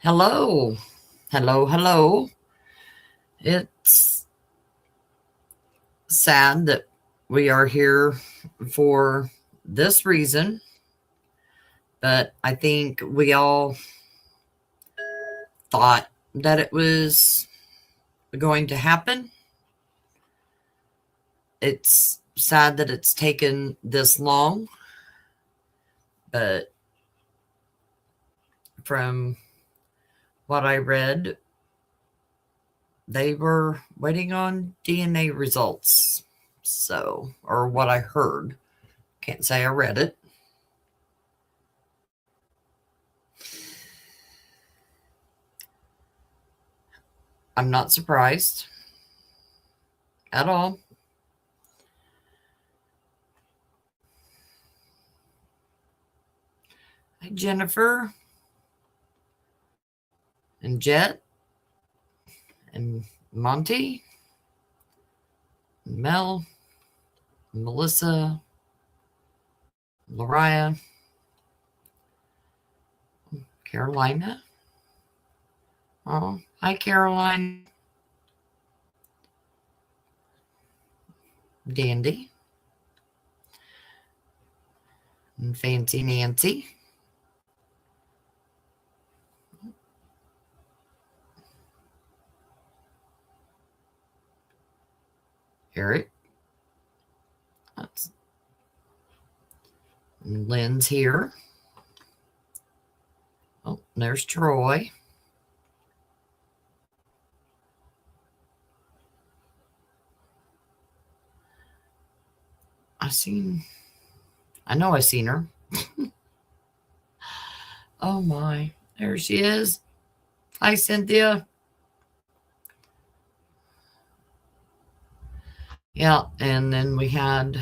Hello. Hello, hello. It's sad that we are here for this reason, but I think we all thought that it was going to happen. It's sad that it's taken this long, but from what I read, they were waiting on DNA results. So, or what I heard. Can't say I read it. I'm not surprised at all. Hi, Jennifer and Jet and Monty, and Mel, and Melissa, Lariah, Carolina. Oh, hi, Caroline. Dandy. And Fancy Nancy. Eric. Lynn's here. Oh, there's Troy. I know I seen her. Oh my, there she is. Hi, Cynthia. Yeah, and then we had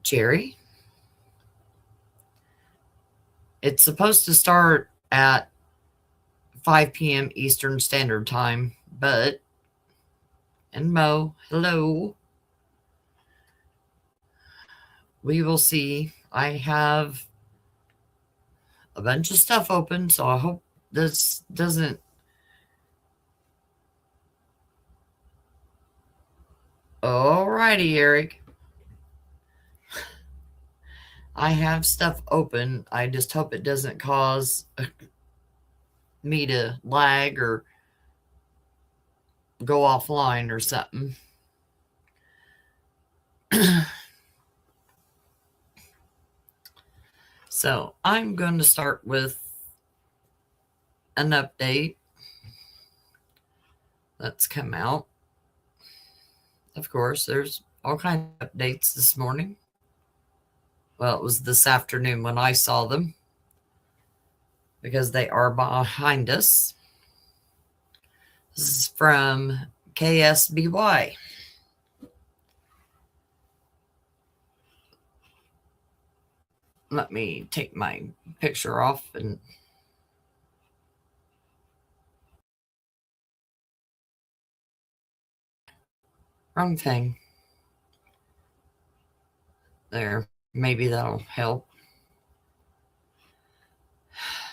Jerry. It's supposed to start at 5 p.m. Eastern Standard Time, but, and Mo, hello. We will see. I have a bunch of stuff open, so I hope this doesn't. Alrighty, Eric. I have stuff open. I just hope it doesn't cause me to lag or go offline or something. So I'm going to start with an update that's come out. Of course, there's all kinds of updates this morning. Well, it was this afternoon when I saw them because they are behind us. This is from KSBY. Let me take my picture off and wrong thing. There, maybe that'll help.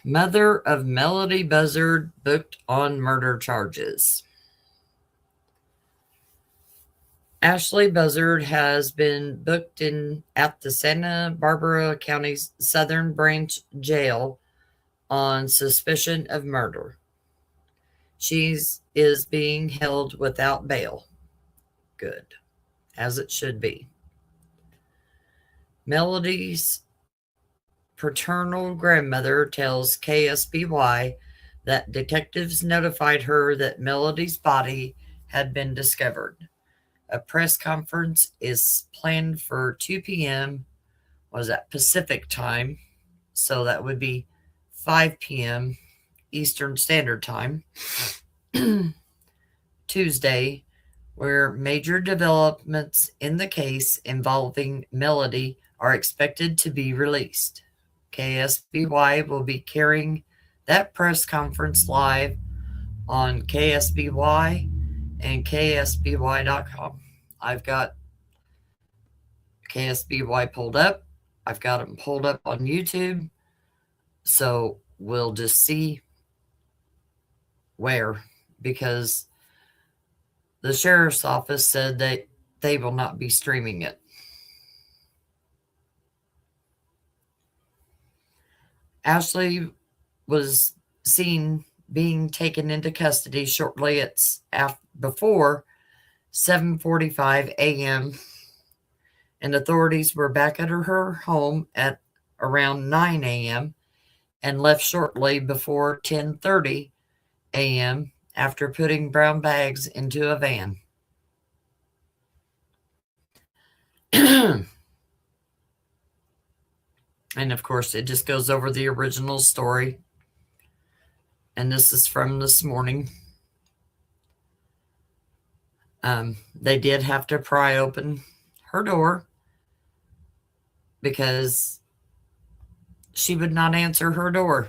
Mother of Melodee Buzzard booked on murder charges. Ashlee Buzzard has been booked in at the Santa Barbara County's Southern Branch Jail on suspicion of murder. She is being held without bail. Good, as it should be. Melodee's paternal grandmother tells KSBY that detectives notified her that Melodee's body had been discovered. A press conference is planned for 2 p.m. Was that Pacific time? So that would be 5 p.m. Eastern Standard Time. Tuesday, where major developments in the case involving Melodee are expected to be released. KSBY will be carrying that press conference live on KSBY and KSBY.com. I've got KSBY pulled up. I've got them pulled up on YouTube, so we'll just see where, because the sheriff's office said that they will not be streaming it. Ashlee was seen being taken into custody shortly before 7:45 a.m. and authorities were back at her home at around 9 a.m. and left shortly before 10:30 a.m. after putting brown bags into a van. And of course, it just goes over the original story. And this is from this morning. They did have to pry open her door because she would not answer her door.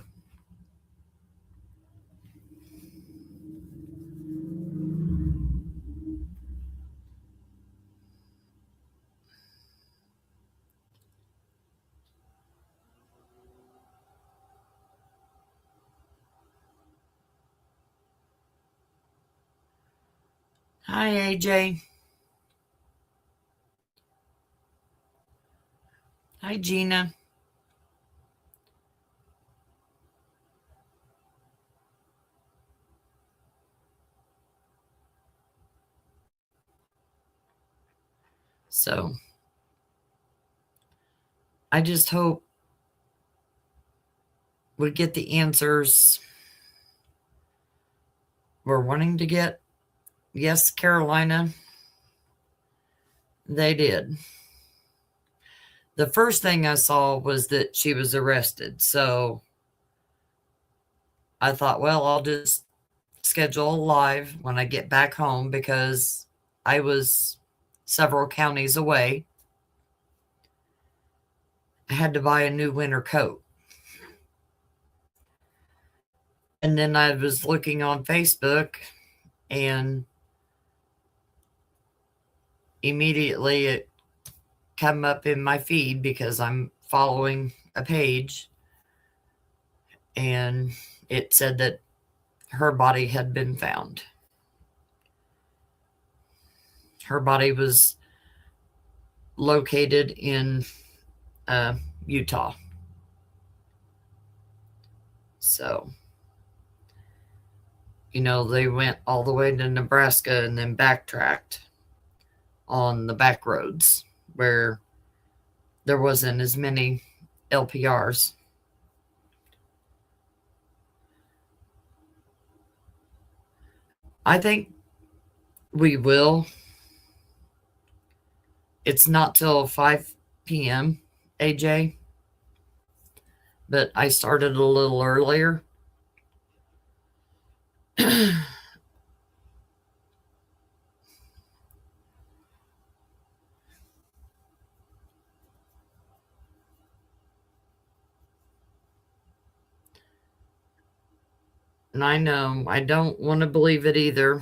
Hi, AJ. Hi, Gina. So, I just hope we get the answers we're wanting to get. Yes, Carolina, they did. The first thing I saw was that she was arrested. So I thought, well, I'll just schedule a live when I get back home because I was several counties away. I had to buy a new winter coat. And then I was looking on Facebook and immediately it come up in my feed because I'm following a page, and it said that her body had been found. Her body was located in Utah. So, they went all the way to Nebraska and then backtracked on the back roads where there wasn't as many LPRs. I think we will. It's not till 5 p.m., AJ, but I started a little earlier. And I know I don't want to believe it either.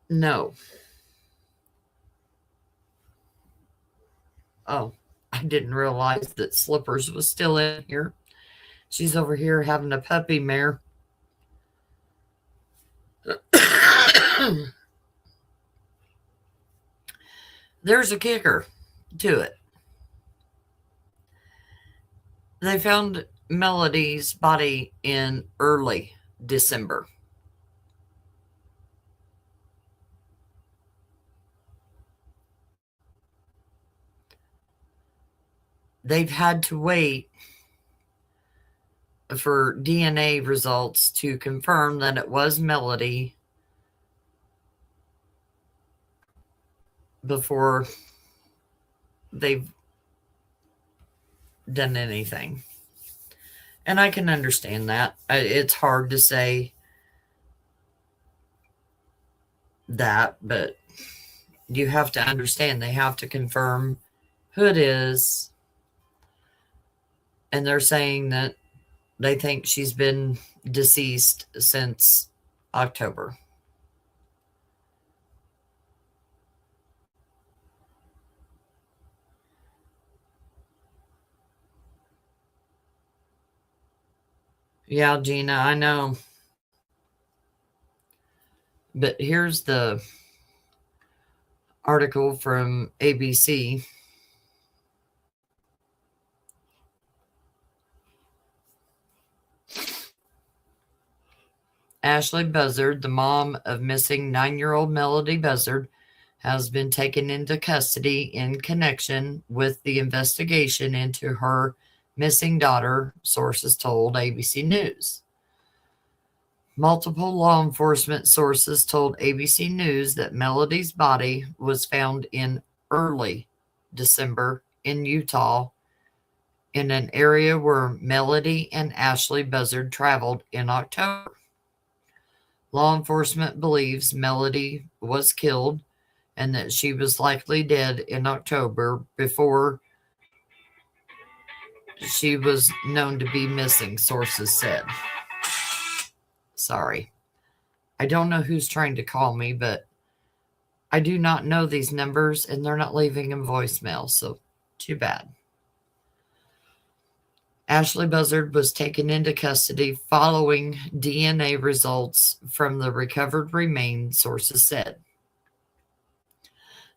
No. Oh, I didn't realize that Slippers was still in here. She's over here having a puppy mare. There's a kicker to it. They found Melodee's body in early December. They've had to wait for DNA results to confirm that it was Melodee before they've done anything. And I can understand that. It's hard to say that, but you have to understand they have to confirm who it is. And they're saying that they think she's been deceased since October. Yeah, Gina, I know. But here's the article from ABC. Ashlee Buzzard, the mom of missing 9-year-old Melodee Buzzard, has been taken into custody in connection with the investigation into her missing daughter, sources told ABC News. Multiple law enforcement sources told ABC News that Melodee's body was found in early December in Utah, in an area where Melodee and Ashlee Buzzard traveled in October. Law enforcement believes Melodee was killed and that she was likely dead in October before she was known to be missing, sources said. Sorry. I don't know who's trying to call me, but I do not know these numbers and they're not leaving a voicemail, so too bad. Ashlee Buzzard was taken into custody following DNA results from the recovered remains, sources said.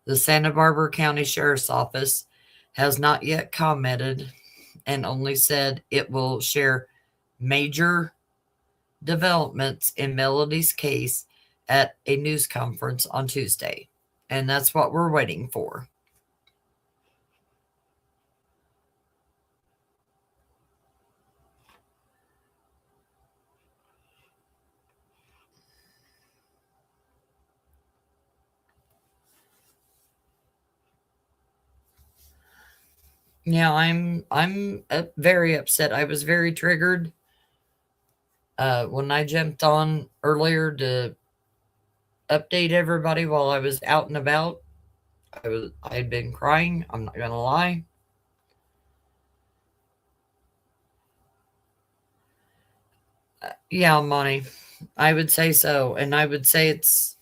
The Santa Barbara County Sheriff's Office has not yet commented and only said it will share major developments in Melodee's case at a news conference on Tuesday. And that's what we're waiting for. Yeah, I'm very upset. I was very triggered when I jumped on earlier to update everybody while I was out and about. I had been crying, I'm not gonna lie. Yeah, Monty, I would say so, and I would say it's,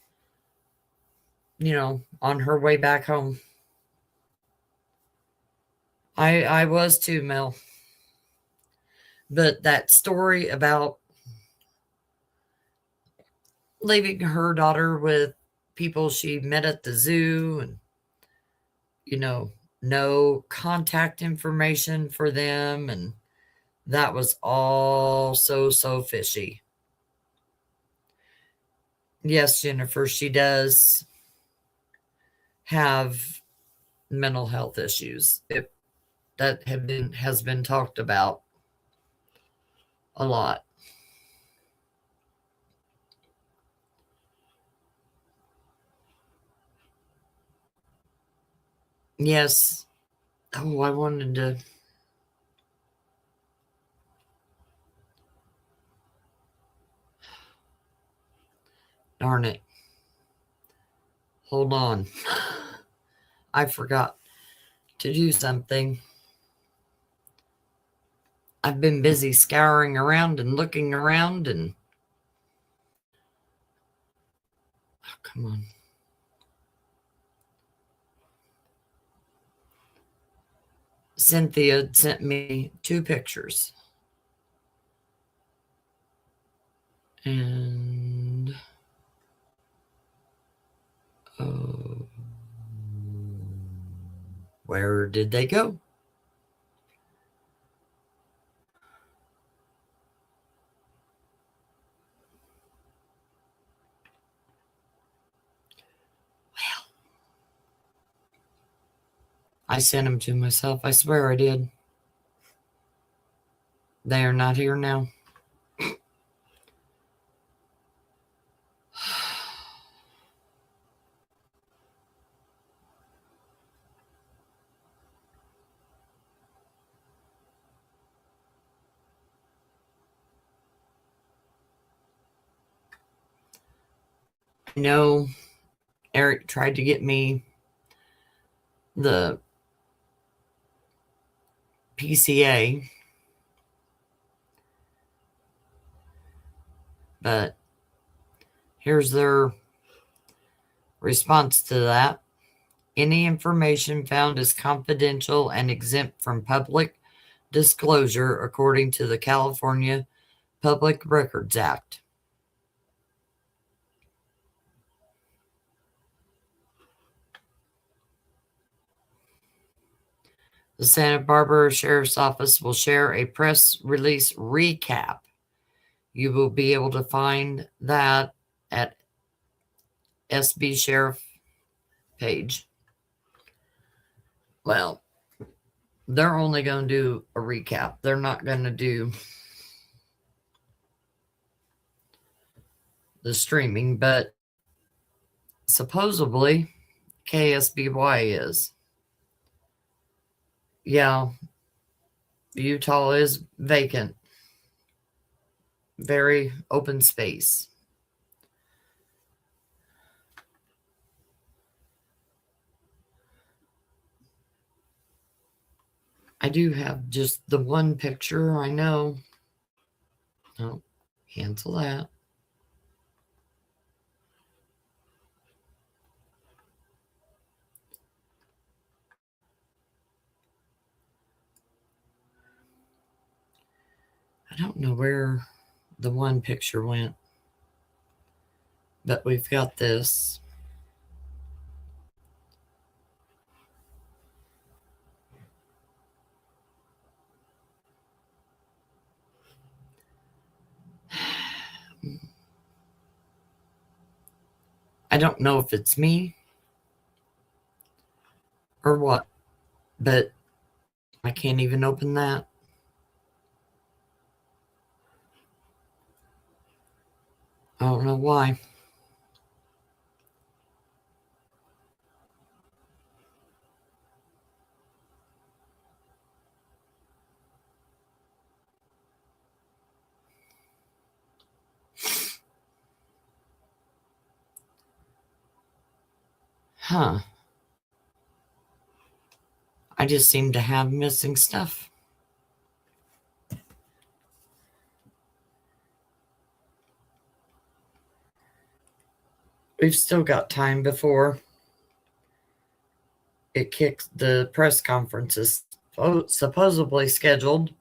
on her way back home. I was too, Mel. But that story about leaving her daughter with people she met at the zoo and, no contact information for them, and that was all so fishy. Yes, Jennifer, she does have mental health issues. That has been talked about a lot. Yes. Oh, I wanted to. Darn it. Hold on. I forgot to do something. I've been busy scouring around and looking around and. Oh, come on. Cynthia sent me 2 pictures. And. Oh. Where did they go? Well, I sent them to myself. I swear I did. They are not here now. I know Eric tried to get me the PCA, but here's their response to that. Any information found is confidential and exempt from public disclosure, according to the California Public Records Act. The Santa Barbara Sheriff's Office will share a press release recap. You will be able to find that at SB Sheriff page. Well, they're only going to do a recap. They're not going to do the streaming, but supposedly KSBY is. Yeah, Utah is vacant. Very open space. I do have just the one picture, I know. Oh, cancel that. I don't know where the one picture went, but we've got this. I don't know if it's me or what, but I can't even open that. I don't know why. Huh. I just seem to have missing stuff. We've still got time before it kicks. The press conference is supposedly scheduled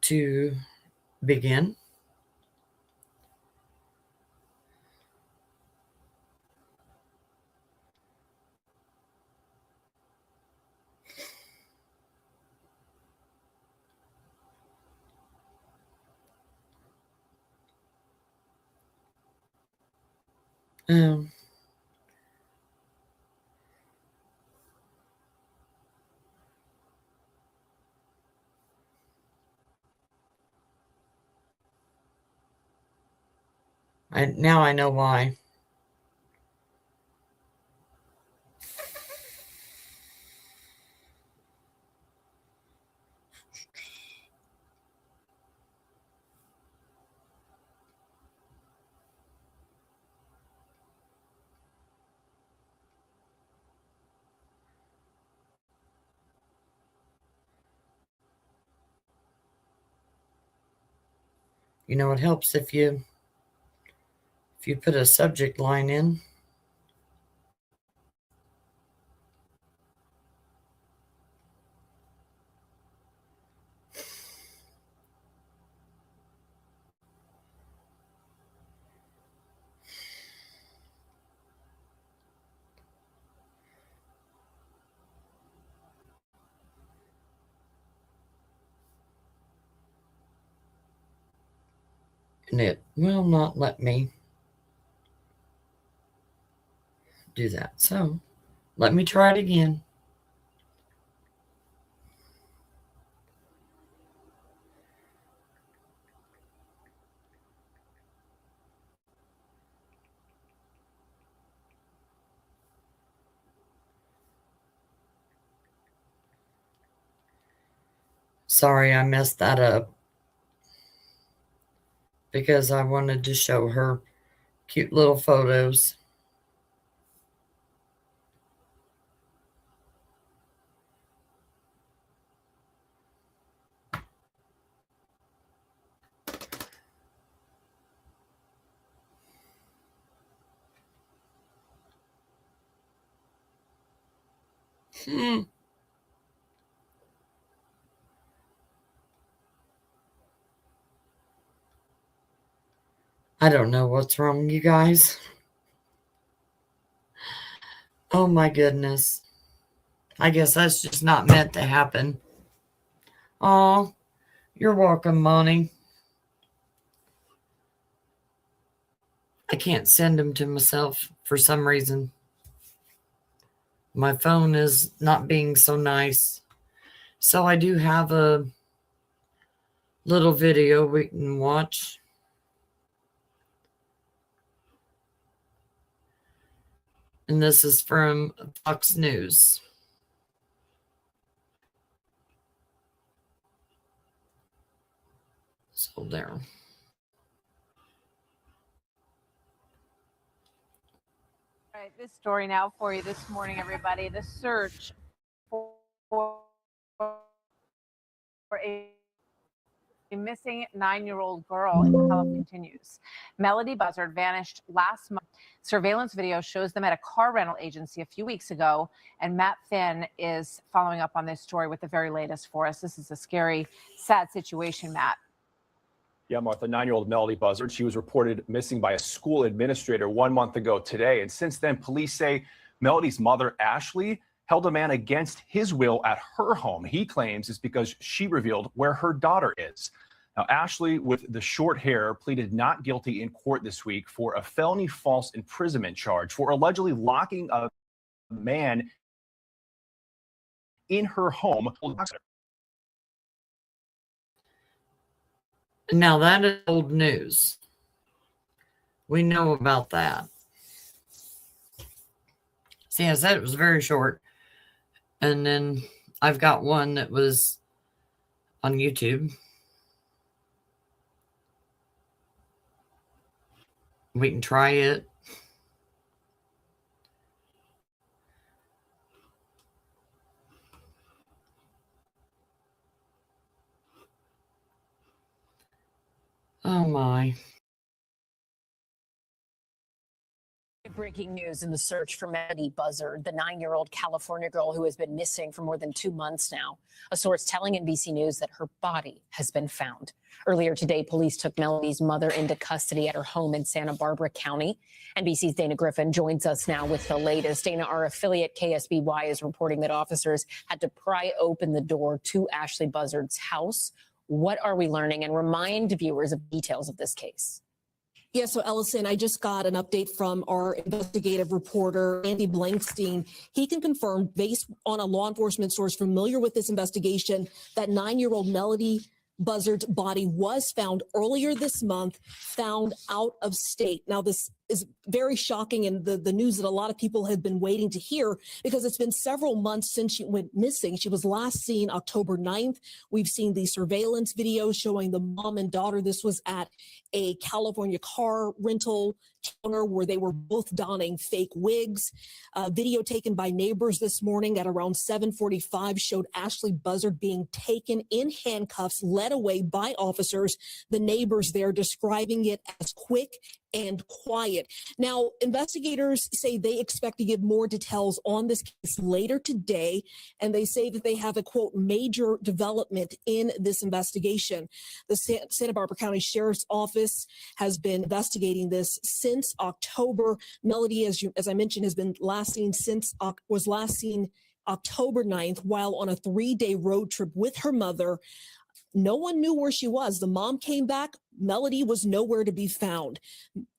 to begin. Um, now I know why. You know, it helps if you put a subject line in. And it will not let me do that. So let me try it again. Sorry, I messed that up because I wanted to show her cute little photos. I don't know what's wrong, you guys. Oh my goodness. I guess that's just not meant to happen. Oh, you're welcome, Monty. I can't send them to myself for some reason. My phone is not being so nice. So I do have a little video we can watch. And this is from Fox News. So there. All right, this story now for you this morning, everybody. The search for a missing 9-year-old girl in California continues. Melodee Buzzard vanished last month. Surveillance video shows them at a car rental agency a few weeks ago, and Matt Finn is following up on this story with the very latest for us. This is a scary, sad situation, Matt. Yeah, Martha, 9-year-old Melodee Buzzard, she was reported missing by a school administrator 1 month ago today. And since then, police say Melodee's mother, Ashlee, held a man against his will at her home. He claims it's because she revealed where her daughter is. Now, Ashlee, with the short hair, pleaded not guilty in court this week for a felony false imprisonment charge for allegedly locking a man in her home. Now that is old news. We know about that. See, I said it was very short. And then I've got one that was on YouTube. We can try it. Oh my. Breaking news in the search for Melodee Buzzard, the 9-year-old California girl who has been missing for more than 2 months now. A source telling NBC News that her body has been found. Earlier today, police took Melodee's mother into custody at her home in Santa Barbara County. NBC's Dana Griffin joins us now with the latest. Dana, our affiliate KSBY is reporting that officers had to pry open the door to Ashlee Buzzard's house. What are we learning? And remind viewers of details of this case. Yeah, so Ellison, I just got an update from our investigative reporter, Andy Blankstein. He can confirm, based on a law enforcement source familiar with this investigation, that 9-year-old Melodee Buzzard's body was found earlier this month, found out of state. Now, this is very shocking and the news that a lot of people have been waiting to hear, because it's been several months since she went missing. She was last seen October 9th. We've seen the surveillance video showing the mom and daughter. This was at a California car rental counter where they were both donning fake wigs. Video taken by neighbors this morning at around 7:45 showed Ashlee Buzzard being taken in handcuffs, led away by officers. The neighbors there describing it as quick and quiet. Now, investigators say they expect to give more details on this case later today, and they say that they have a, quote, major development in this investigation. The Santa Barbara County Sheriff's Office has been investigating this since October. Melodee, as I mentioned, has been last seen October 9th while on a 3-day road trip with her mother. No one knew where she was. The mom came back. Melodee was nowhere to be found.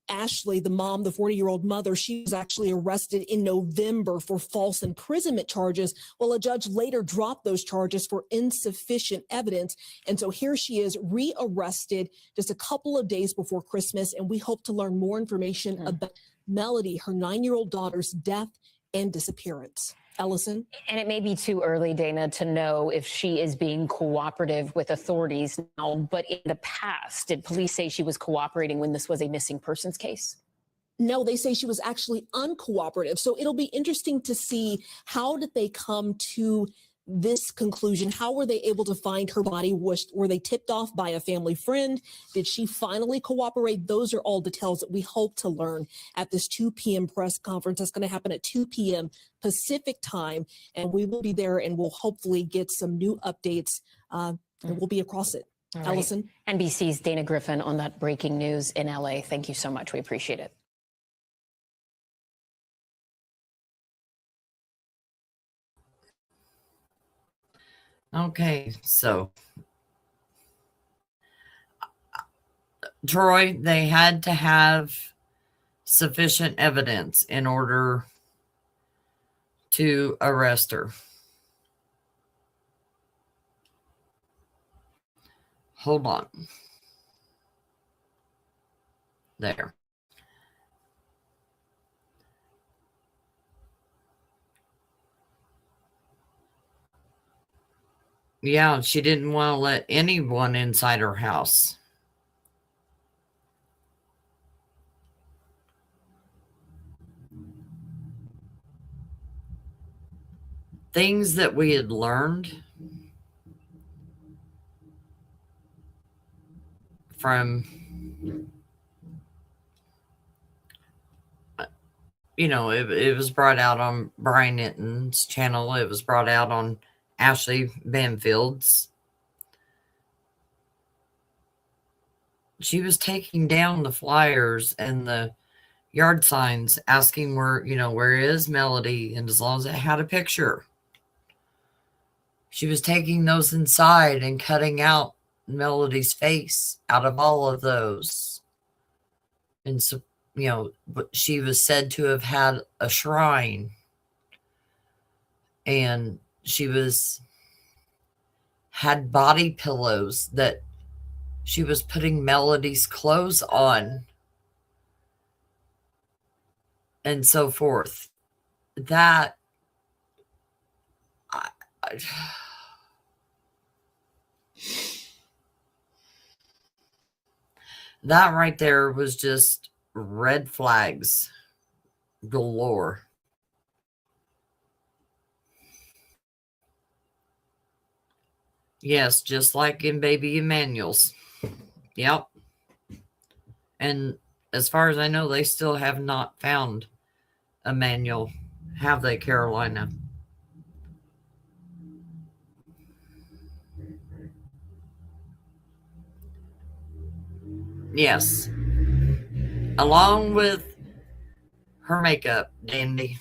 Ashlee, the mom, the 40-year-old mother, she was actually arrested in November for false imprisonment charges. Well, a judge later dropped those charges for insufficient evidence. And so here she is rearrested just a couple of days before Christmas. And we hope to learn more information about Melodee, her 9-year-old daughter's death and disappearance. Ellison? And it may be too early, Dana, to know if she is being cooperative with authorities now, but in the past, did police say she was cooperating when this was a missing persons case? No, they say she was actually uncooperative. So it'll be interesting to see, how did they come to this conclusion? How were they able to find her body? Were they tipped off by a family friend? Did she finally cooperate? Those are all details that we hope to learn at this 2 p.m. press conference. That's going to happen at 2 p.m. Pacific time, and we will be there, and we'll hopefully get some new updates, and we'll be across it. All right. Ellison. NBC's Dana Griffin on that breaking news in LA. Thank you so much. We appreciate it. Okay, so Troy, they had to have sufficient evidence in order to arrest her. Hold on. There. Yeah, she didn't want to let anyone inside her house. Things that we had learned from, it was brought out on Brian Hinton's channel. It was brought out on Ashlee Banfield's. She was taking down the flyers and the yard signs asking where is Melodee? And as long as it had a picture, she was taking those inside and cutting out Melodee's face out of all of those. And so, but she was said to have had a shrine, and she had body pillows that she was putting Melodee's clothes on and so forth. That that right there was just red flags galore. Yes, just like in baby Emmanuel's. Yep. And as far as I know, they still have not found Emmanuel, have they, Carolina? Yes. Along with her makeup, dandy.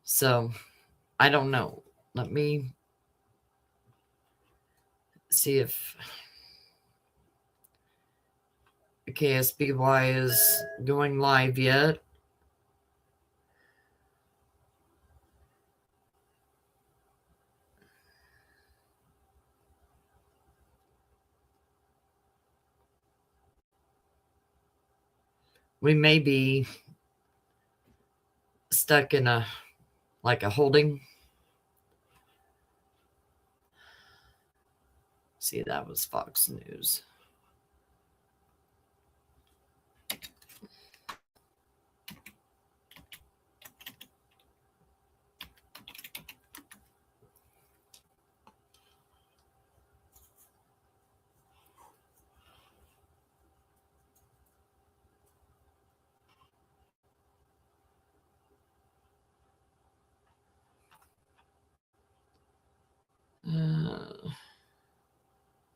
So, I don't know. Let me see if KSBY is going live yet. We may be stuck in a holding. See, that was Fox News.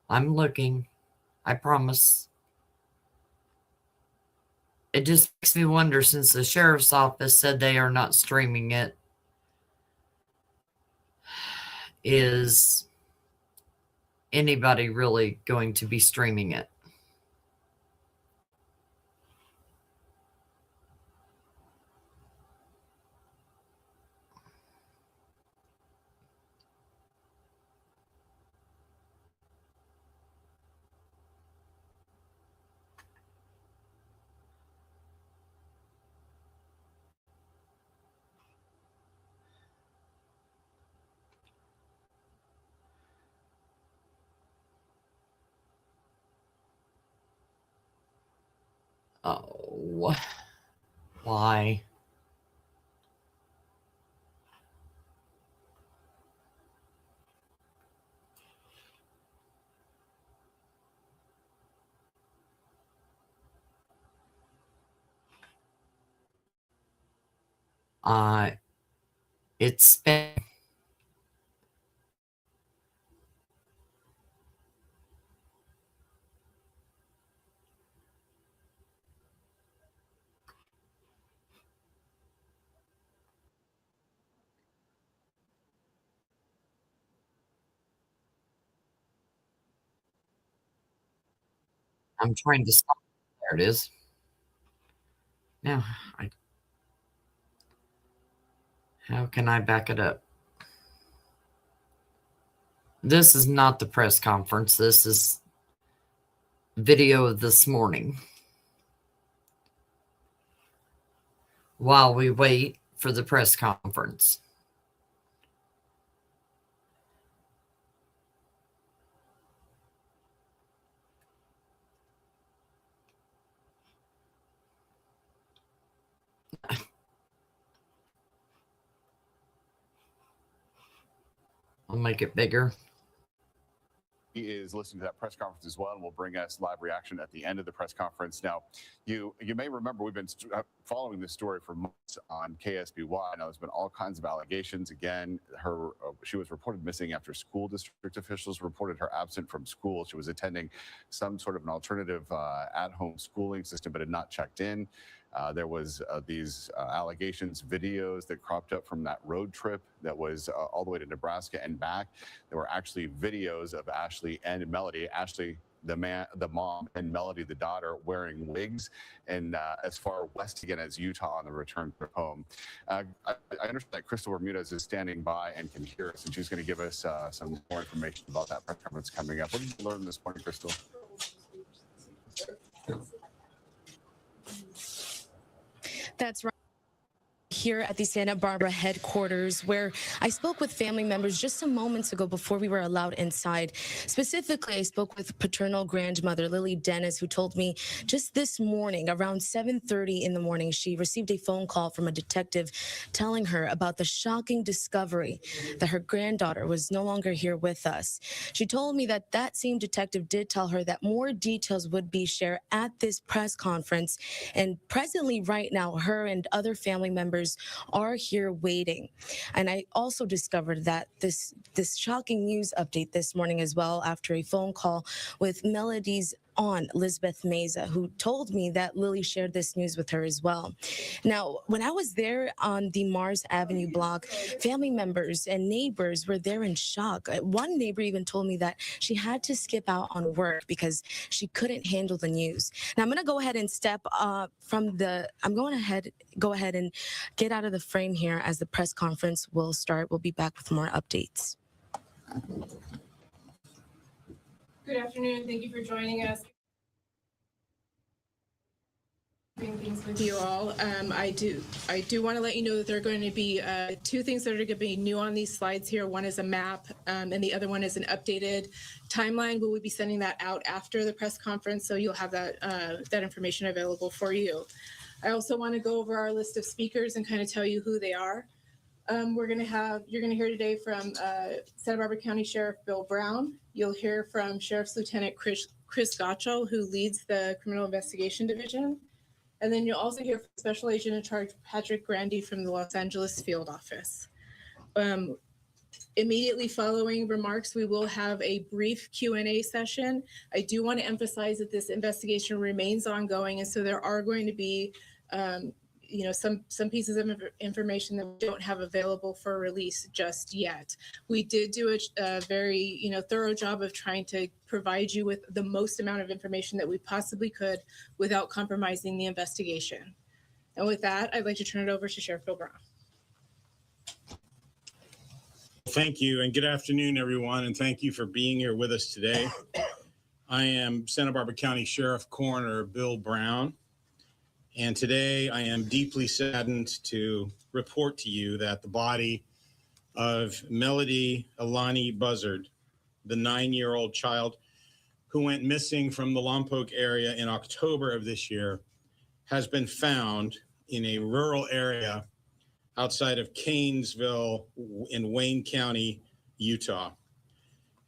I'm looking. I promise. It just makes me wonder, since the sheriff's office said they are not streaming it, is anybody really going to be streaming it? Oh, why? It's been I'm trying to stop. There it is. Now, how can I back it up? This is not the press conference. This is video of this morning. While we wait for the press conference. I'll make it bigger. He is listening to that press conference as well, and will bring us live reaction at the end of the press conference. Now, you may remember we've been following this story for months on KSBY. Now, there's been all kinds of allegations. Again, she was reported missing after school district officials reported her absent from school. She was attending some sort of an alternative at-home schooling system, but had not checked in. There was these allegations, videos that cropped up from that road trip that was all the way to Nebraska and back. There were actually videos of Ashlee and Melodee. Ashlee, the mom, and Melodee, the daughter, wearing wigs, and as far west again as Utah on the return trip home. I understand that Crystal Bermudez is standing by and can hear us, and she's going to give us some more information about that press conference coming up. What did you learn this morning, Crystal? That's right. Here at the Santa Barbara headquarters, where I spoke with family members just some moments ago before we were allowed inside. Specifically, I spoke with paternal grandmother Lily Dennis, who told me just this morning around 7:30 in the morning, she received a phone call from a detective telling her about the shocking discovery that her granddaughter was no longer here with us. She told me that that same detective did tell her that more details would be shared at this press conference. And presently, right now, her and other family members are here waiting. And I also discovered that this shocking news update this morning as well, after a phone call with Melodee's aunt, Elizabeth Meza, who told me that Lily shared this news with her as well. Now, when I was there on the Mars Avenue block, family members and neighbors were there in shock. One neighbor even told me that she had to skip out on work because she couldn't handle the news. Now, I'm going to go ahead and go ahead and get out of the frame here as the press conference will start. We'll be back with more updates. Good afternoon. Thank you for joining us. Things with you all. I do want to let you know that there are going to be two things that are going to be new on these slides here. One is a map, and the other one is an updated timeline. We will be sending that out after the press conference, so you'll have that information available for you. I also want to go over our list of speakers and kind of tell you who they are. You're going to hear today from Santa Barbara County Sheriff Bill Brown. You'll hear from Sheriff's Lieutenant Chris Gotchell, who leads the Criminal Investigation Division. And then you'll also hear from Special Agent in Charge Patrick Grandy from the Los Angeles Field Office. Immediately following remarks, we will have a brief Q&A session. I do want to emphasize that this investigation remains ongoing, and so there are going to be some pieces of information that we don't have available for release just yet. We did do a very thorough job of trying to provide you with the most amount of information that we possibly could without compromising the investigation. And with that, I'd like to turn it over to Sheriff Bill Brown. Thank you, and good afternoon, everyone, and thank you for being here with us today. I am Santa Barbara County Sheriff Coroner Bill Brown. And today I am deeply saddened to report to you that the body of Melodee Buzzard, the 9-year-old child who went missing from the Lompoc area in October of this year, has been found in a rural area outside of Canesville in Wayne County, Utah.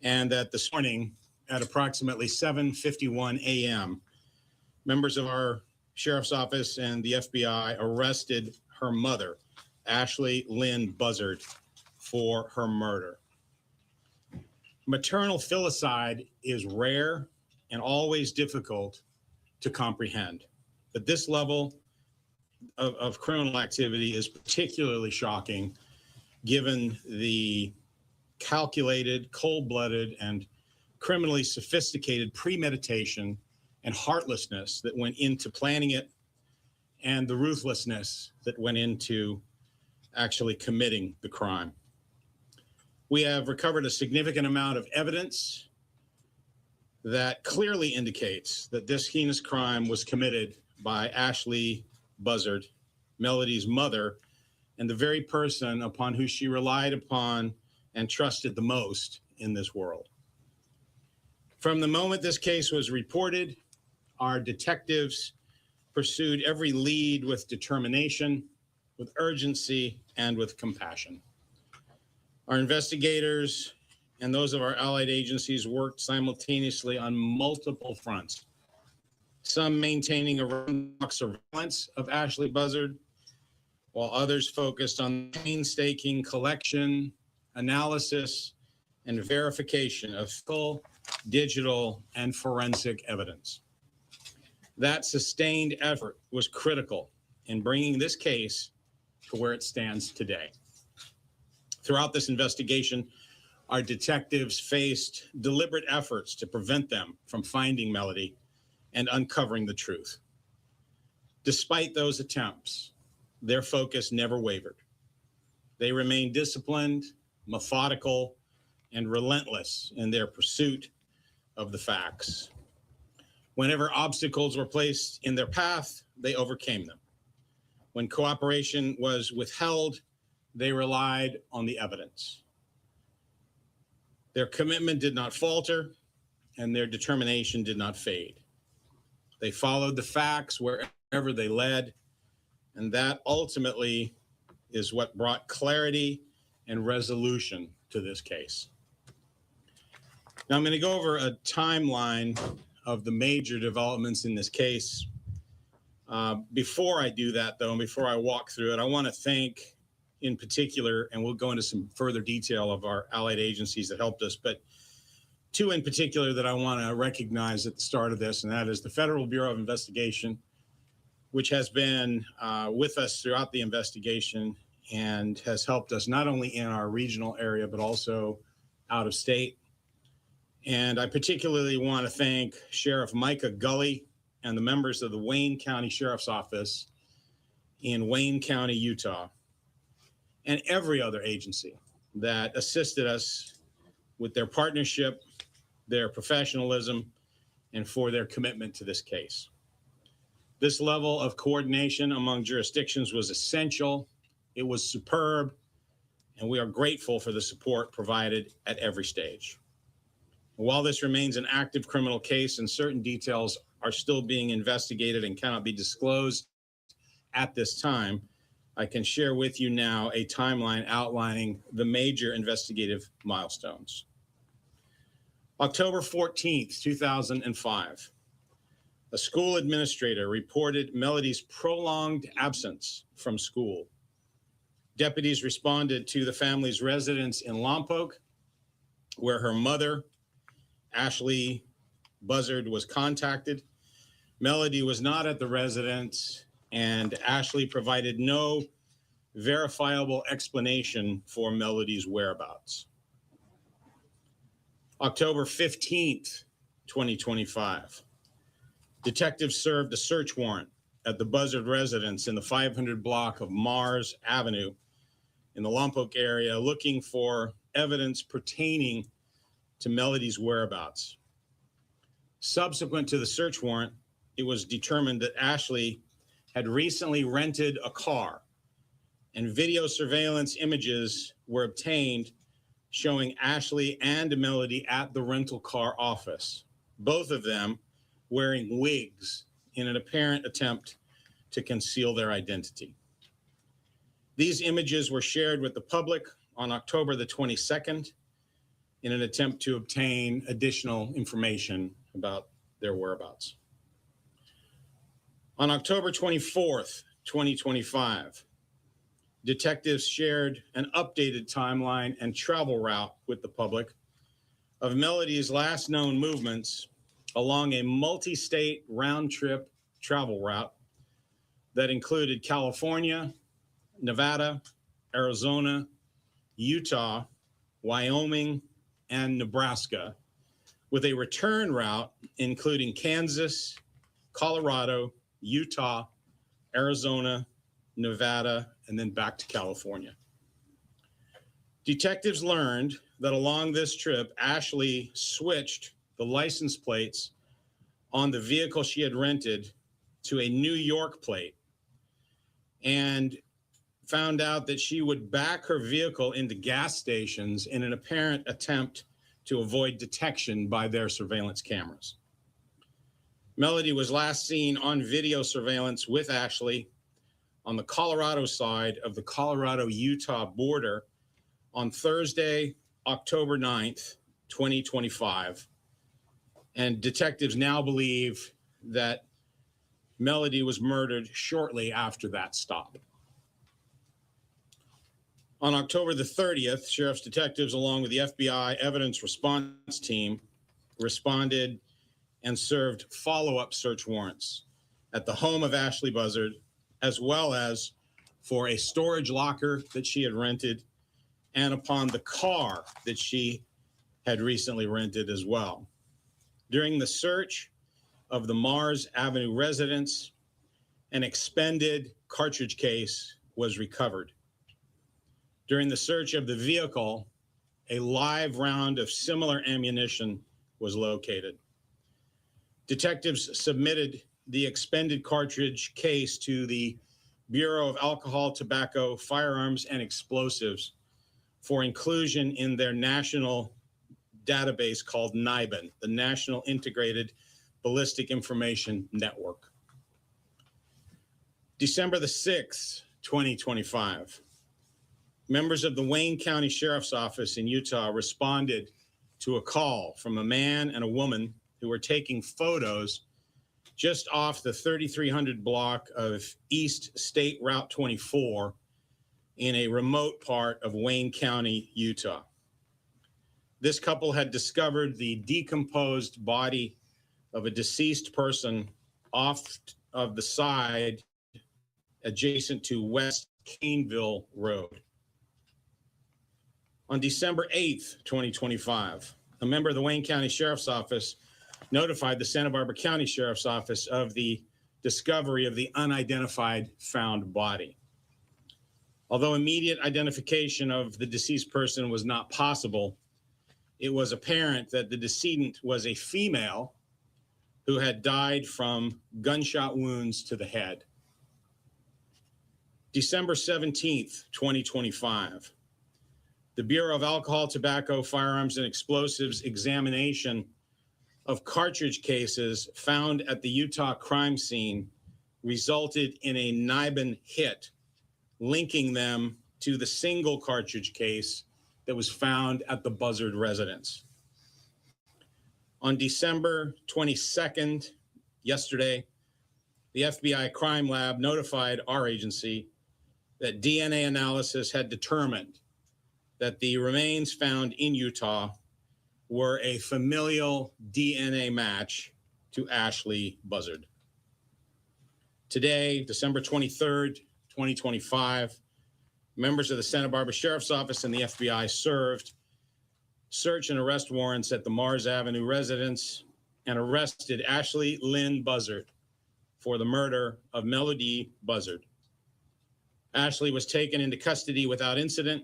And that this morning at approximately 7:51 a.m., members of our Sheriff's Office and the FBI arrested her mother, Ashlee Lynn Buzzard for her murder. Maternal filicide is rare and always difficult to comprehend. But this level of criminal activity is particularly shocking given the calculated, cold-blooded, and criminally sophisticated premeditation and heartlessness that went into planning it, and the ruthlessness that went into actually committing the crime. We have recovered a significant amount of evidence that clearly indicates that this heinous crime was committed by Ashlee Buzzard, Melodee's mother, and the very person upon who she relied upon and trusted the most in this world. From the moment this case was reported, our detectives pursued every lead with determination, with urgency, and with compassion. Our investigators and those of our allied agencies worked simultaneously on multiple fronts, some maintaining a round-the-clock surveillance of Ashlee Buzzard, while others focused on painstaking collection, analysis, and verification of full, digital, and forensic evidence. That sustained effort was critical in bringing this case to where it stands today. Throughout this investigation, our detectives faced deliberate efforts to prevent them from finding Melodee and uncovering the truth. Despite those attempts, their focus never wavered. They remained disciplined, methodical, and relentless in their pursuit of the facts. Whenever obstacles were placed in their path, they overcame them. When cooperation was withheld, they relied on the evidence. Their commitment did not falter, and their determination did not fade. They followed the facts wherever they led, and that ultimately is what brought clarity and resolution to this case. Now I'm going to go over a timeline of the major developments in this case. Before I do that, though, and before I walk through it, I want to thank in particular, and we'll go into some further detail of our allied agencies that helped us, but two in particular that I want to recognize at the start of this, and that is the Federal Bureau of Investigation, which has been with us throughout the investigation and has helped us not only in our regional area, but also out of state. And I particularly want to thank Sheriff Micah Gully and the members of the Wayne County Sheriff's Office in Wayne County, Utah, and every other agency that assisted us with their partnership, their professionalism, and for their commitment to this case. This level of coordination among jurisdictions was essential. It was superb, and we are grateful for the support provided at every stage. While this remains an active criminal case and certain details are still being investigated and cannot be disclosed at this time, I can share with you now a timeline outlining the major investigative milestones. October 14th, 2005, a school administrator reported Melodee's prolonged absence from school. Deputies responded to the family's residence in Lompoc, where her mother, Ashlee Buzzard, was contacted. Melodee was not at the residence, and Ashlee provided no verifiable explanation for Melodee's whereabouts. October 15th, 2025, detectives served a search warrant at the Buzzard residence in the 500 block of Mars Avenue in the Lompoc area, looking for evidence pertaining to Melodee's whereabouts. Subsequent to the search warrant, it was determined that Ashlee had recently rented a car, and video surveillance images were obtained showing Ashlee and Melodee at the rental car office, both of them wearing wigs in an apparent attempt to conceal their identity. These images were shared with the public on October the 22nd in an attempt to obtain additional information about their whereabouts. On October 24th, 2025, detectives shared an updated timeline and travel route with the public of Melodee's last known movements along a multi-state round-trip travel route that included California, Nevada, Arizona, Utah, Wyoming, and Nebraska, with a return route including Kansas, Colorado, Utah, Arizona, Nevada, and then back to California. Detectives learned that along this trip, Ashlee switched the license plates on the vehicle she had rented to a New York plate and found out that she would back her vehicle into gas stations in an apparent attempt to avoid detection by their surveillance cameras. Melodee was last seen on video surveillance with Ashlee on the Colorado side of the Colorado-Utah border on Thursday, October 9th, 2025. And detectives now believe that Melodee was murdered shortly after that stop. On October the 30th, sheriff's detectives, along with the FBI evidence response team, responded and served follow-up search warrants at the home of Ashlee Buzzard, as well as for a storage locker that she had rented and upon the car that she had recently rented as well. During the search of the Mars Avenue residence, an expended cartridge case was recovered. During the search of the vehicle, a live round of similar ammunition was located. Detectives submitted the expended cartridge case to the Bureau of Alcohol, Tobacco, Firearms, and Explosives for inclusion in their national database called NIBIN, the National Integrated Ballistic Information Network. December the 6th, 2025. Members of the Wayne County Sheriff's Office in Utah responded to a call from a man and a woman who were taking photos just off the 3300 block of East State Route 24 in a remote part of Wayne County, Utah. This couple had discovered the decomposed body of a deceased person off of the side adjacent to West Caneville Road. On December 8th, 2025, a member of the Wayne County Sheriff's Office notified the Santa Barbara County Sheriff's Office of the discovery of the unidentified found body. Although immediate identification of the deceased person was not possible, it was apparent that the decedent was a female who had died from gunshot wounds to the head. December 17th, 2025. The Bureau of Alcohol, Tobacco, Firearms, and Explosives examination of cartridge cases found at the Utah crime scene resulted in a NIBIN hit, linking them to the single cartridge case that was found at the Buzzard residence. On December 22nd, yesterday, the FBI crime lab notified our agency that DNA analysis had determined that the remains found in Utah were a familial DNA match to Ashlee Buzzard. Today, December 23rd, 2025, members of the Santa Barbara Sheriff's Office and the FBI served search and arrest warrants at the Mars Avenue residence and arrested Ashlee Lynn Buzzard for the murder of Melodee Buzzard. Ashlee was taken into custody without incident,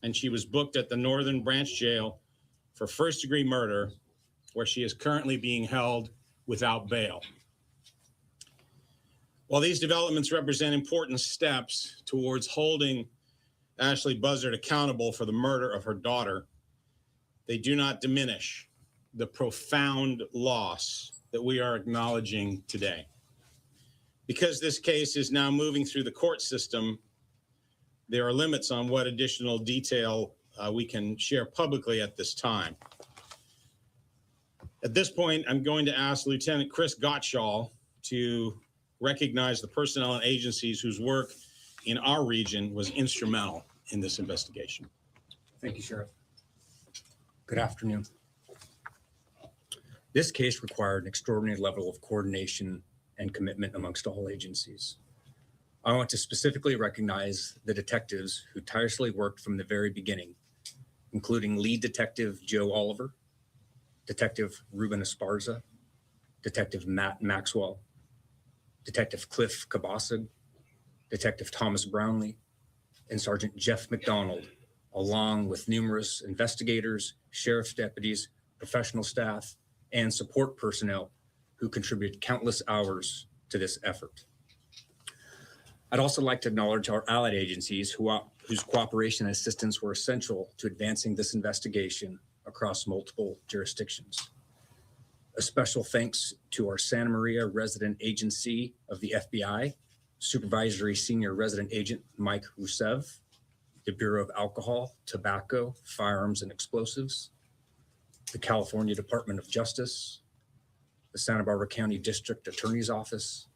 and she was booked at the Northern Branch Jail for first-degree murder, where she is currently being held without bail. While these developments represent important steps towards holding Ashlee Buzzard accountable for the murder of her daughter, they do not diminish the profound loss that we are acknowledging today. Because this case is now moving through the court system, there are limits on what additional detail we can share publicly at this time. At this point, I'm going to ask Lieutenant Chris Gottschall to recognize the personnel and agencies whose work in our region was instrumental in this investigation. Thank you, Sheriff. Good afternoon. This case required an extraordinary level of coordination and commitment amongst all agencies. I want to specifically recognize the detectives who tirelessly worked from the very beginning, including lead detective Joe Oliver, Detective Ruben Esparza, Detective Matt Maxwell, Detective Cliff Kabasig, Detective Thomas Brownlee, and Sergeant Jeff McDonald, along with numerous investigators, sheriff's deputies, professional staff, and support personnel who contributed countless hours to this effort. I'd also like to acknowledge our allied agencies whose cooperation and assistance were essential to advancing this investigation across multiple jurisdictions. A special thanks to our Santa Maria resident agency of the FBI, Supervisory Senior Resident Agent Mike Rusev, the Bureau of Alcohol, Tobacco, Firearms, and Explosives, the California Department of Justice, the Santa Barbara County District Attorney's Office,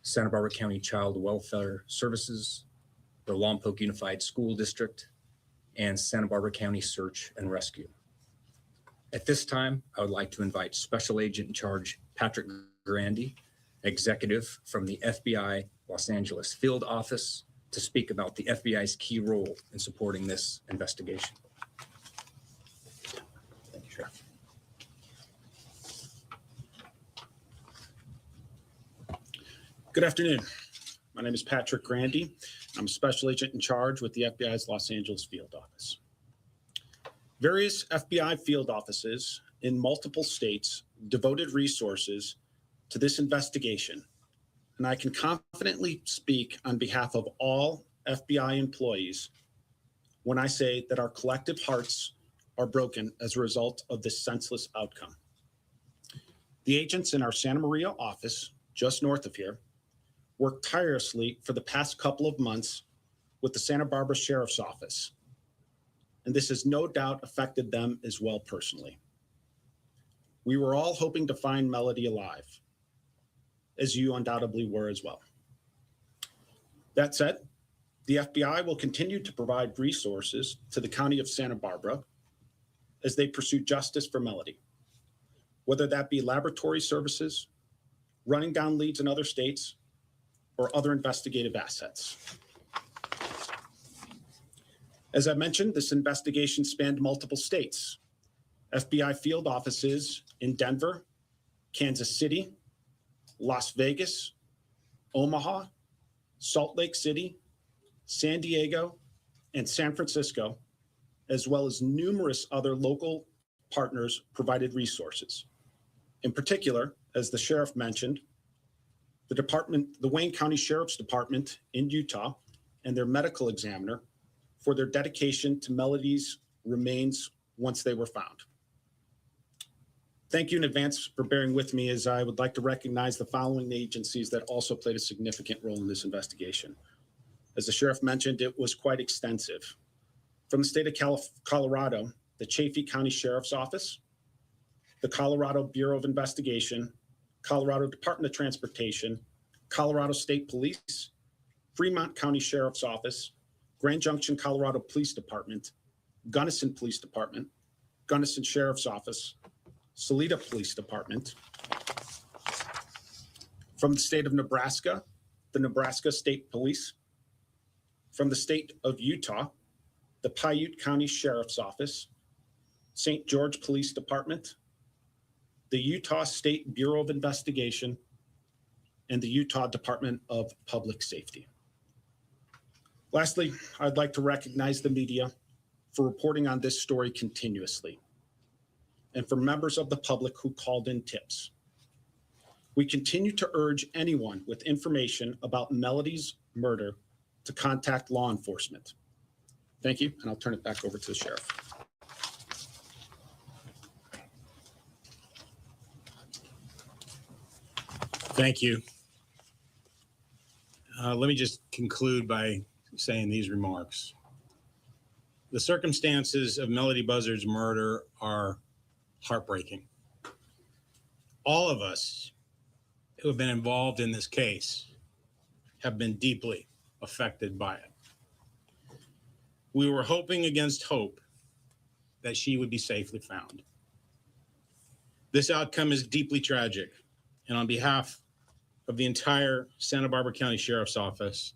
Santa Barbara County Child Welfare Services, the Lompoc Unified School District, and Santa Barbara County Search and Rescue. At this time, I would like to invite Special Agent in Charge Patrick Grandy, executive from the FBI Los Angeles Field Office, to speak about the FBI's key role in supporting this investigation. Thank you, Sheriff. Good afternoon. My name is Patrick Grandy. I'm a special agent in charge with the FBI's Los Angeles Field Office. Various FBI field offices in multiple states devoted resources to this investigation, and I can confidently speak on behalf of all FBI employees when I say that our collective hearts are broken as a result of this senseless outcome. The agents in our Santa Maria office, just north of here, worked tirelessly for the past couple of months with the Santa Barbara Sheriff's Office, and this has no doubt affected them as well personally. We were all hoping to find Melodee alive, as you undoubtedly were as well. That said, the FBI will continue to provide resources to the County of Santa Barbara as they pursue justice for Melodee, whether that be laboratory services, running down leads in other states, or other investigative assets. As I mentioned, this investigation spanned multiple states. FBI field offices in Denver, Kansas City, Las Vegas, Omaha, Salt Lake City, San Diego, and San Francisco, as well as numerous other local partners provided resources. In particular, as the sheriff mentioned, the Wayne County Sheriff's Department in Utah and their medical examiner for their dedication to Melodee's remains once they were found. Thank you in advance for bearing with me, as I would like to recognize the following agencies that also played a significant role in this investigation. As the sheriff mentioned, it was quite extensive. From the state of Colorado, the Chaffee County Sheriff's Office, the Colorado Bureau of Investigation, Colorado Department of Transportation, Colorado State Police, Fremont County Sheriff's Office, Grand Junction, Colorado Police Department, Gunnison Police Department, Gunnison Sheriff's Office, Salida Police Department. From the state of Nebraska, the Nebraska State Police. From the state of Utah, the Paiute County Sheriff's Office, St. George Police Department, the Utah State Bureau of Investigation, and the Utah Department of Public Safety. Lastly, I'd like to recognize the media for reporting on this story continuously, and for members of the public who called in tips. We continue to urge anyone with information about Melodee's murder to contact law enforcement. Thank you, and I'll turn it back over to the sheriff. Thank you. Let me just conclude by saying these remarks. The circumstances of Melodee Buzzard's murder are heartbreaking. All of us who have been involved in this case have been deeply affected by it. We were hoping against hope that she would be safely found. This outcome is deeply tragic, and on behalf of the entire Santa Barbara County Sheriff's Office,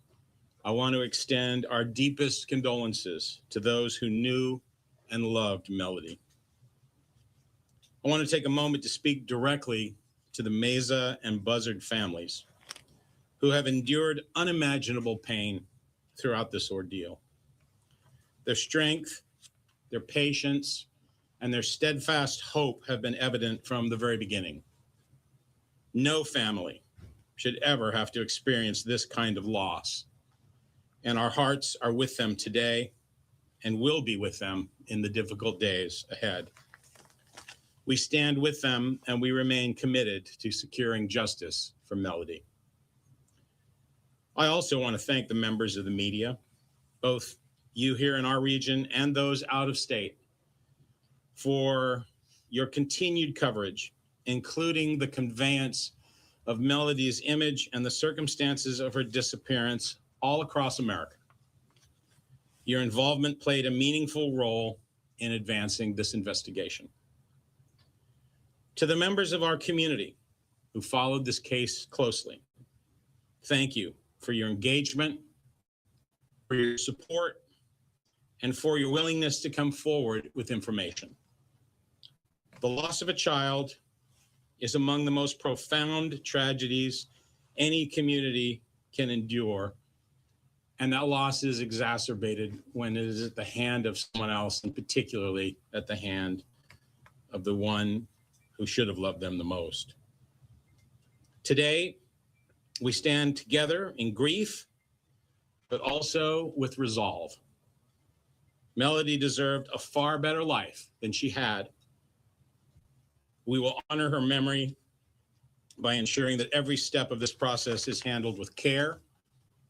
I want to extend our deepest condolences to those who knew and loved Melodee. I want to take a moment to speak directly to the Meza and Buzzard families who have endured unimaginable pain throughout this ordeal. Their strength, their patience, and their steadfast hope have been evident from the very beginning. No family should ever have to experience this kind of loss, and our hearts are with them today and will be with them in the difficult days ahead. We stand with them and we remain committed to securing justice for Melodee. I also want to thank the members of the media, both you here in our region and those out of state, for your continued coverage, including the conveyance of Melodee's image and the circumstances of her disappearance all across America. Your involvement played a meaningful role in advancing this investigation. To the members of our community who followed this case closely, thank you for your engagement, for your support, and for your willingness to come forward with information. The loss of a child is among the most profound tragedies any community can endure, and that loss is exacerbated when it is at the hand of someone else, and particularly at the hand of the one who should have loved them the most. Today, we stand together in grief, but also with resolve. Melodee deserved a far better life than she had. We will honor her memory by ensuring that every step of this process is handled with care,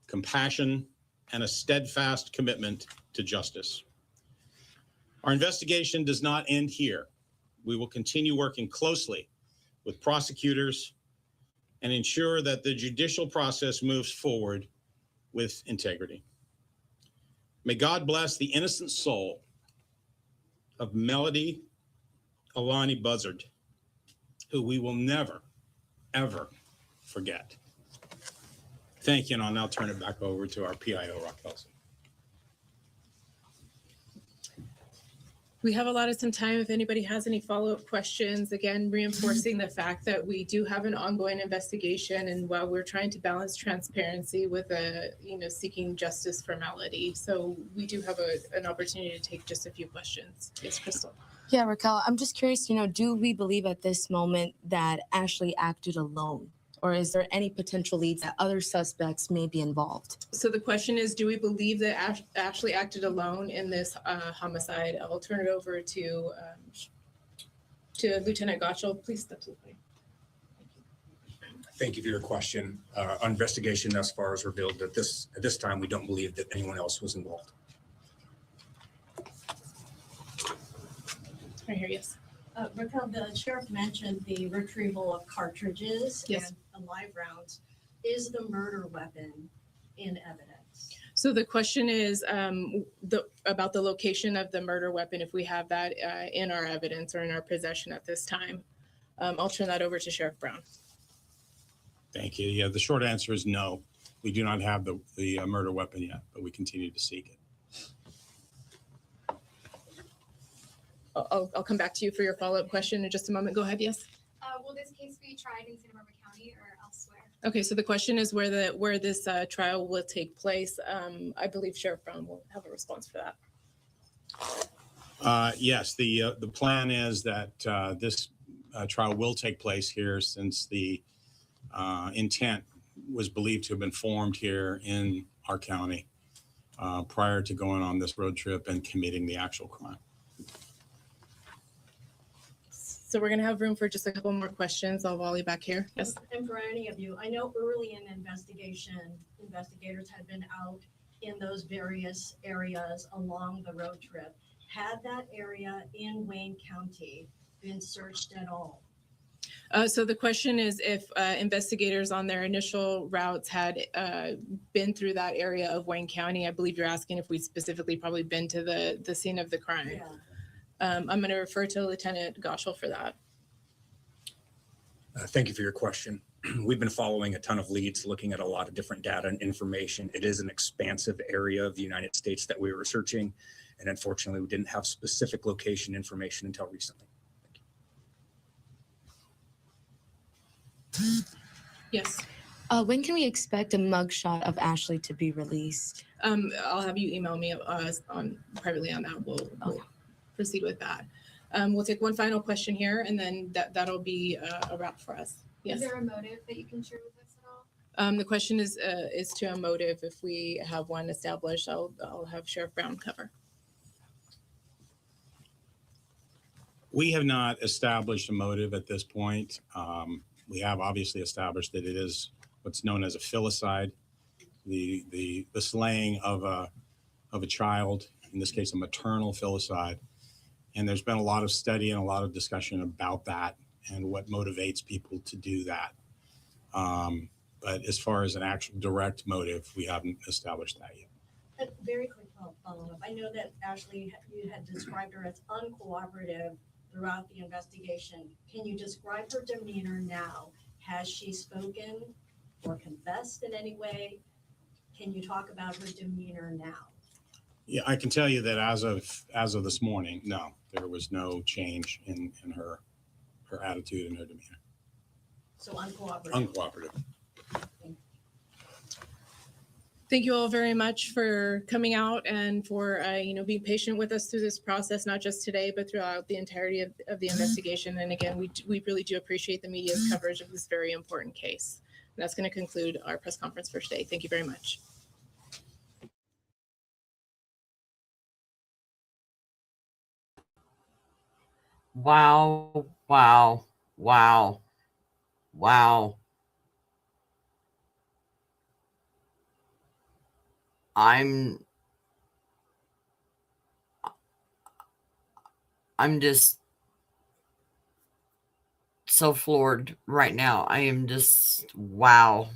compassion, and a steadfast commitment to justice. Our investigation does not end here. We will continue working closely with prosecutors and ensure that the judicial process moves forward with integrity. May God bless the innocent soul of Melodee Alani Buzzard, who we will never, ever forget. Thank you, and I'll now turn it back over to our PIO, Rock Felsen. We have allotted some time if anybody has any follow-up questions. Again, reinforcing the fact that we do have an ongoing investigation, and while we're trying to balance transparency with seeking justice for Melodee, so we do have an opportunity to take just a few questions. Yes, Crystal. Yeah, Raquel, I'm just curious, do we believe at this moment that Ashlee acted alone? Or is there any potential leads that other suspects may be involved? So the question is, do we believe that Ashlee acted alone in this homicide? I'll turn it over to Lieutenant Gottschall. Please step to the podium. Thank you for your question. Our investigation thus far has revealed that at this time, we don't believe that anyone else was involved. Right here, yes. Raquel, the sheriff mentioned the retrieval of cartridges and live rounds. Is the murder weapon in evidence? So the question is about the location of the murder weapon, if we have that in our evidence or in our possession at this time. I'll turn that over to Sheriff Brown. Thank you. Yeah, the short answer is no. We do not have the murder weapon yet, but we continue to seek it. I'll come back to you for your follow-up question in just a moment. Go ahead, yes? Will this case be tried in Santa Barbara County or elsewhere? Okay, so the question is where this trial will take place. I believe Sheriff Brown will have a response for that. Yes, the plan is that this trial will take place here, since the intent was believed to have been formed here in our county prior to going on this road trip and committing the actual crime. So we're going to have room for just a couple more questions. I'll volley back here. Yes. And for any of you, I know early in the investigation, investigators had been out in those various areas along the road trip. Had that area in Wayne County been searched at all? So the question is if investigators on their initial routes had been through that area of Wayne County. I believe you're asking if we'd specifically probably been to the scene of the crime. Yeah. I'm going to refer to Lieutenant Goschel for that. Thank you for your question. We've been following a ton of leads, looking at a lot of different data and information. It is an expansive area of the United States that we were researching, and unfortunately, we didn't have specific location information until recently. Yes. When can we expect a mugshot of Ashlee to be released? I'll have you email me on privately on that. We'll proceed with that. We'll take one final question here, and then that'll be a wrap for us. Yes. Is there a motive that you can share with us at all? The question is to a motive. If we have one established, I'll have Sheriff Brown cover. We have not established a motive at this point. We have obviously established that it is what's known as a filicide, the slaying of a child, in this case, a maternal filicide. And there's been a lot of study and a lot of discussion about that and what motivates people to do that. But as far as an actual direct motive, we haven't established that yet. A very quick follow-up. I know that Ashlee, you had described her as uncooperative throughout the investigation. Can you describe her demeanor now? Has she spoken or confessed in any way? Can you talk about her demeanor now? Yeah, I can tell you that as of this morning, no, there was no change in her attitude and her demeanor. So uncooperative. Uncooperative. Thank you all very much for coming out and for being patient with us through this process, not just today, but throughout the entirety of the investigation. And again, we really do appreciate the media's coverage of this very important case. And that's going to conclude our press conference for today. Thank you very much. Wow, wow, wow, wow. I'm just so floored right now. I am just, wow.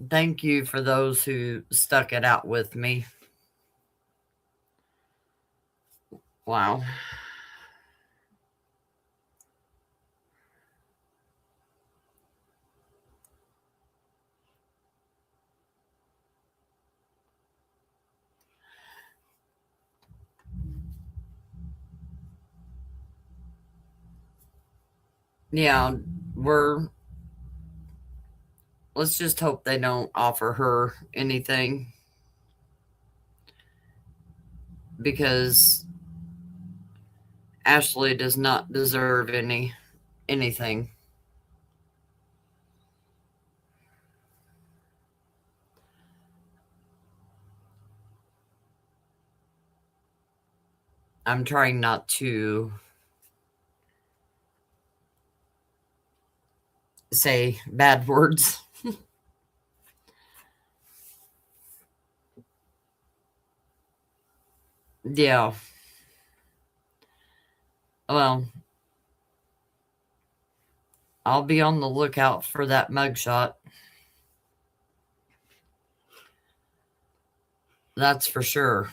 Thank you for those who stuck it out with me. Wow. Yeah, let's just hope they don't offer her anything, because Ashlee does not deserve anything. I'm trying not to say bad words. Yeah. Well, I'll be on the lookout for that mugshot. That's for sure.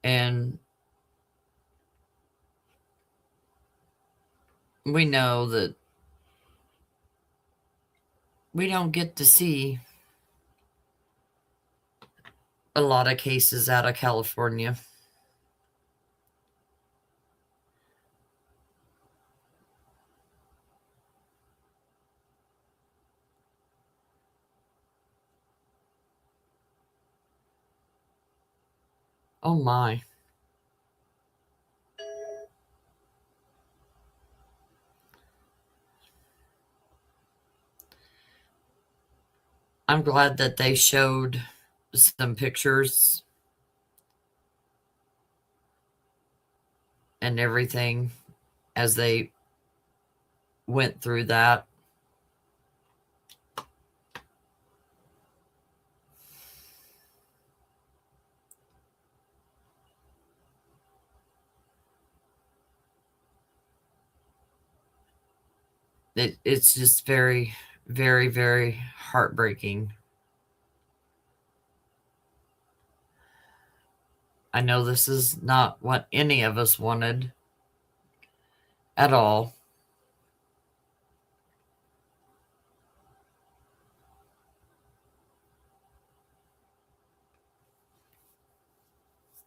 And we know that we don't get to see a lot of cases out of California. Oh my. I'm glad that they showed some pictures and everything as they went through that. It's just very, very, very heartbreaking. I know this is not what any of us wanted at all.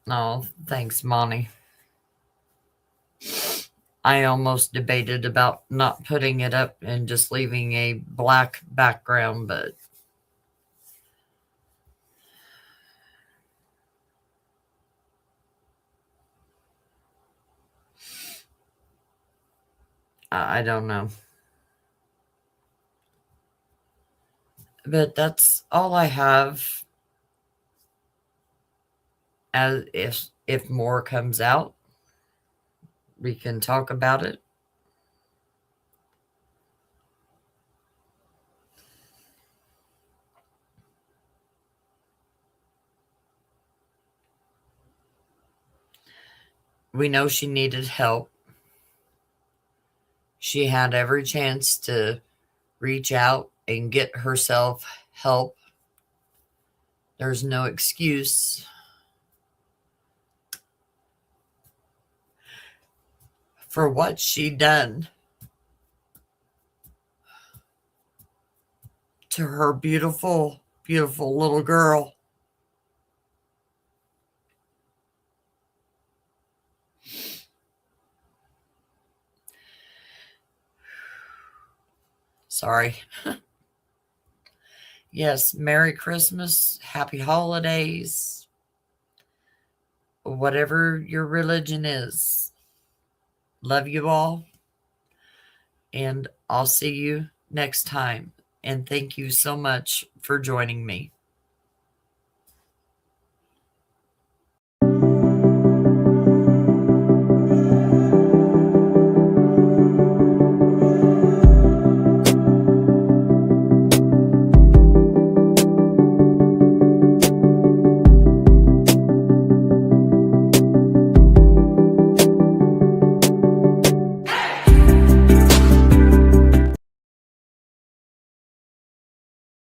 Oh, thanks, Monty. I almost debated about not putting it up and just leaving a black background, but I don't know. But that's all I have. As if more comes out, we can talk about it. We know she needed help. She had every chance to reach out and get herself help. There's no excuse for what she done to her beautiful, beautiful little girl. Sorry. Yes, Merry Christmas, Happy Holidays, whatever your religion is. Love you all, and I'll see you next time. And thank you so much for joining me.